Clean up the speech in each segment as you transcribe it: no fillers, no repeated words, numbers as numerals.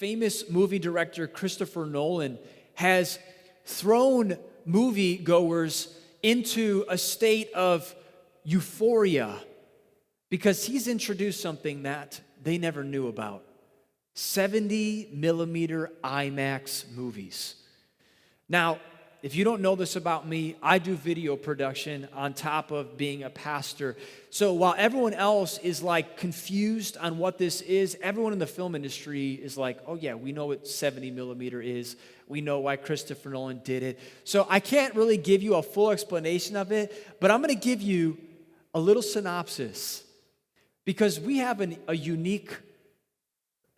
famous movie director Christopher Nolan has thrown moviegoers into a state of euphoria because he's introduced something that they never knew about. 70 millimeter IMAX movies. Now, if you don't know this about me, I do video production on top of being a pastor. So while everyone else is like confused on what this is, everyone in the film industry is like, oh yeah, we know what 70 millimeter is. We know why Christopher Nolan did it. So I can't really give you a full explanation of it, but I'm going to give you a little synopsis because we have a unique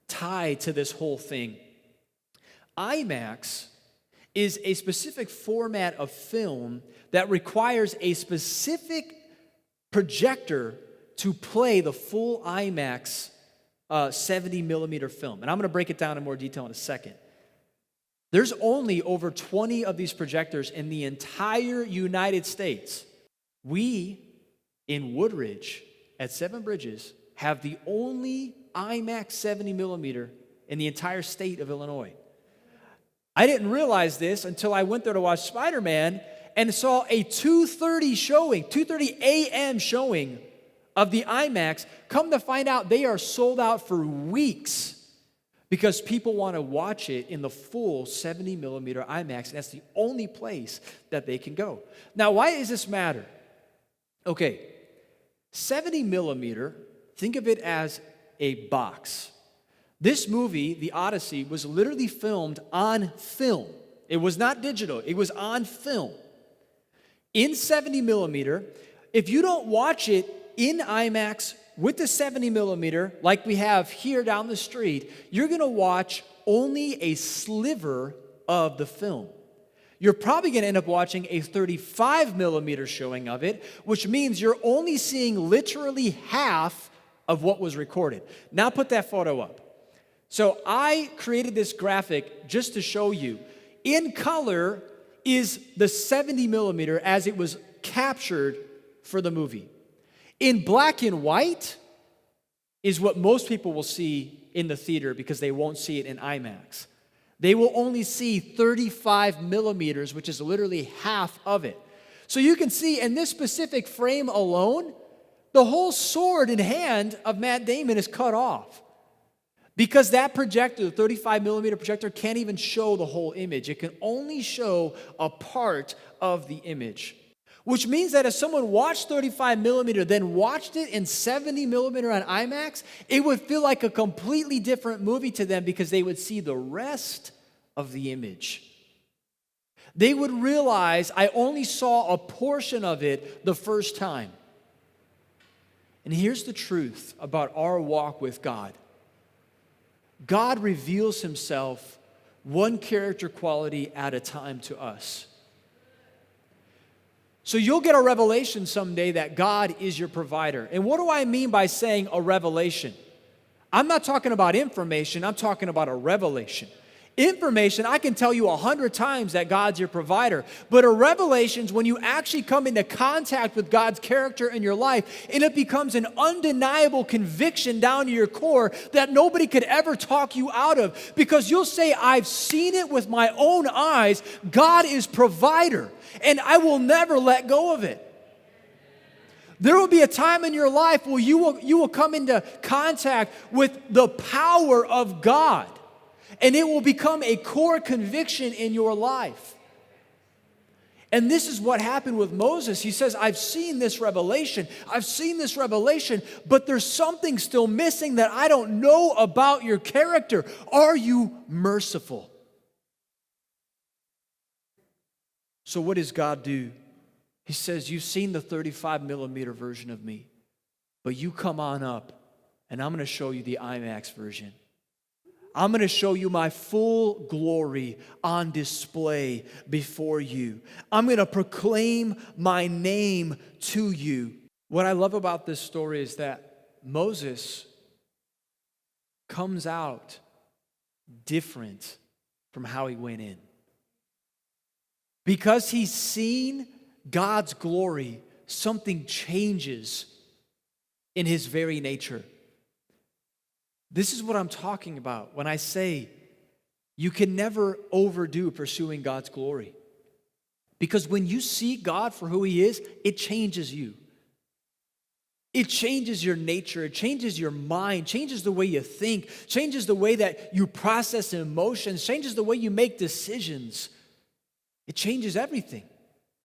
tie to this whole thing. IMAX is a specific format of film that requires a specific projector to play the full IMAX 70 millimeter film. And I'm going to break it down in more detail in a second. There's only over 20 of these projectors in the entire United States. We, in Woodridge, at Seven Bridges, have the only IMAX 70 millimeter in the entire state of Illinois. I didn't realize this until I went there to watch Spider-Man and saw a 2:30 a.m. showing of the IMAX. Come to find out, they are sold out for weeks because people want to watch it in the full 70 millimeter IMAX, and that's the only place that they can go. Now, why does this matter? Okay, 70 millimeter, think of it as a box. This movie, the Odyssey, was literally filmed on film. It was not digital. It was on film. In 70 millimeter, if you don't watch it in IMAX with the 70 millimeter, like we have here down the street, you're going to watch only a sliver of the film. You're probably going to end up watching a 35 millimeter showing of it, which means you're only seeing literally half of what was recorded. Now put that photo up. So I created this graphic just to show you. In color is the 70 millimeter as it was captured for the movie. In black and white is what most people will see in the theater because they won't see it in IMAX. They will only see 35 millimeters, which is literally half of it. So you can see in this specific frame alone, the whole sword in hand of Matt Damon is cut off. Because that projector, the 35 millimeter projector, can't even show the whole image. It can only show a part of the image. Which means that if someone watched 35 millimeter, then watched it in 70 millimeter on IMAX, it would feel like a completely different movie to them because they would see the rest of the image. They would realize, I only saw a portion of it the first time. And here's the truth about our walk with God. God reveals himself one character quality at a time to us. So you'll get a revelation someday that God is your provider. And what do I mean by saying a revelation? I'm not talking about information, I'm talking about a revelation. Information, I can tell you 100 times that God's your provider. But a revelation is when you actually come into contact with God's character in your life, and it becomes an undeniable conviction down to your core that nobody could ever talk you out of. Because you'll say, I've seen it with my own eyes. God is provider, and I will never let go of it. There will be a time in your life where you will come into contact with the power of God. And it will become a core conviction in your life. And this is what happened with Moses. He says, I've seen this revelation, but there's something still missing that I don't know about your character. Are you merciful? So what does God do? He says, you've seen the 35 millimeter version of me, but you come on up, and I'm going to show you the IMAX version. I'm going to show you my full glory on display before you. I'm going to proclaim my name to you. What I love about this story is that Moses comes out different from how he went in. Because he's seen God's glory, something changes in his very nature. This is what I'm talking about when I say you can never overdo pursuing God's glory. Because when you see God for who He is, it changes you. It changes your nature, it changes your mind, changes the way you think, changes the way that you process emotions, changes the way you make decisions. It changes everything.